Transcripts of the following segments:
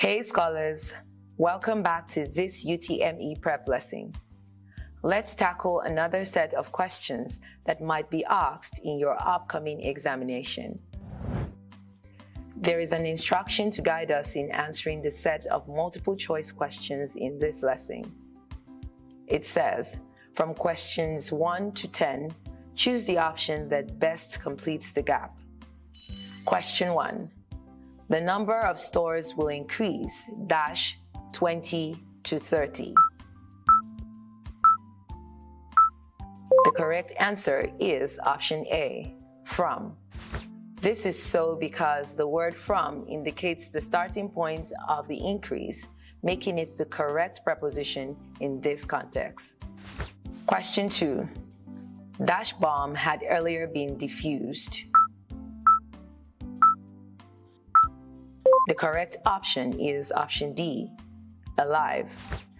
Hey scholars, welcome back to this UTME prep lesson. Let's tackle another set of questions that might be asked in your upcoming examination. There is an instruction to guide us in answering the set of multiple choice questions in this lesson. It says, from questions 1 to 10, choose the option that best completes the gap. Question 1. The number of stores will increase, 20 to 30. The correct answer is option A, from. This is so because the word from indicates the starting point of the increase, making it the correct preposition in this context. Question 2. Dash bomb had earlier been defused. The correct option is option D, alive.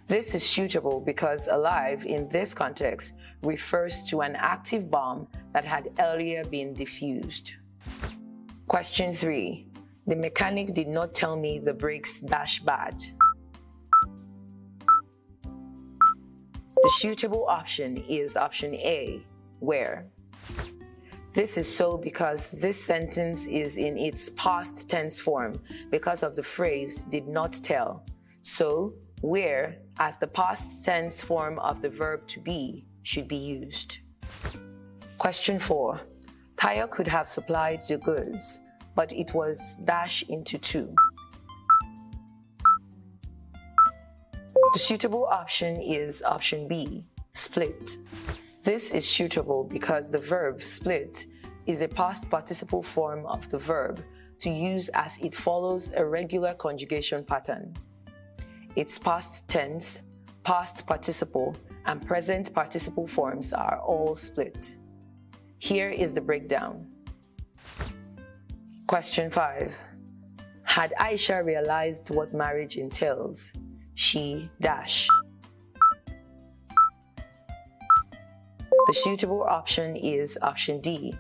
This is suitable because alive in this context refers to an active bomb that had earlier been defused. Question 3. The mechanic did not tell me the brakes bad. The suitable option is option A, where. This is so because this sentence is in its past tense form because of the phrase did not tell. So, where as the past tense form of the verb to be should be used. Question 4. Tayo could have supplied the goods, but it was dashed into two. The suitable option is option B, split. This is suitable because the verb split is a past participle form of the verb to use as it follows a regular conjugation pattern. Its past tense, past participle, and present participle forms are all split. Here is the breakdown. Question 5. Had Aisha realized what marriage entails, she dash. The suitable option is option D,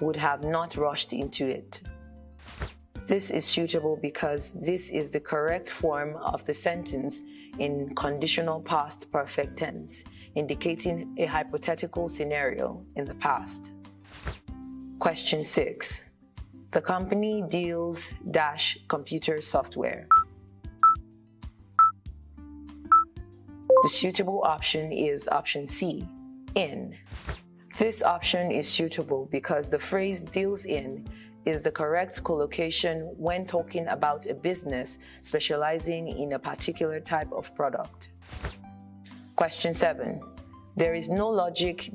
would have not rushed into it. This is suitable because this is the correct form of the sentence in conditional past perfect tense, indicating a hypothetical scenario in the past. Question 6. The company deals computer software. The suitable option is option C, in. This option is suitable because the phrase deals in is the correct collocation when talking about a business specializing in a particular type of product. Question 7. There is no logic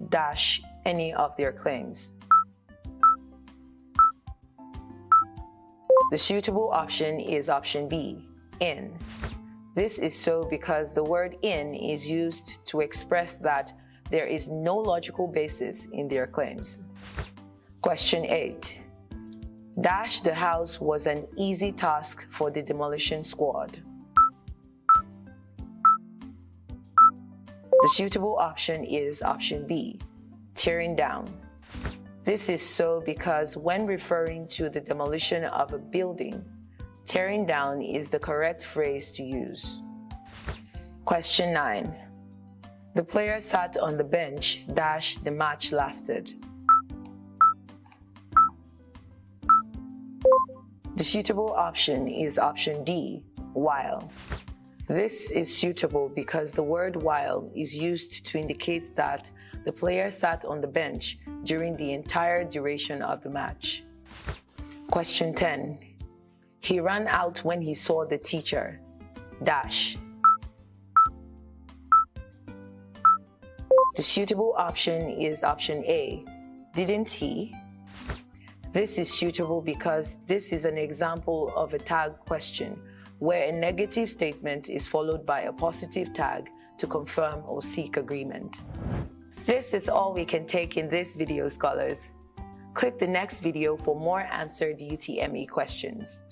any of their claims. The suitable option is option B, in. This is so because the word in is used to express that there is no logical basis in their claims. Question 8. The house was an easy task for the demolition squad. The suitable option is option B, tearing down. This is so because when referring to the demolition of a building, tearing down is the correct phrase to use. Question 9. The player sat on the bench the match lasted. The suitable option is option D, while. This is suitable because the word while is used to indicate that the player sat on the bench during the entire duration of the match. Question 10. He ran out when he saw the teacher, The suitable option is option A, didn't he? This is suitable because this is an example of a tag question where a negative statement is followed by a positive tag to confirm or seek agreement. This is all we can take in this video, scholars. Click the next video for more answered UTME questions.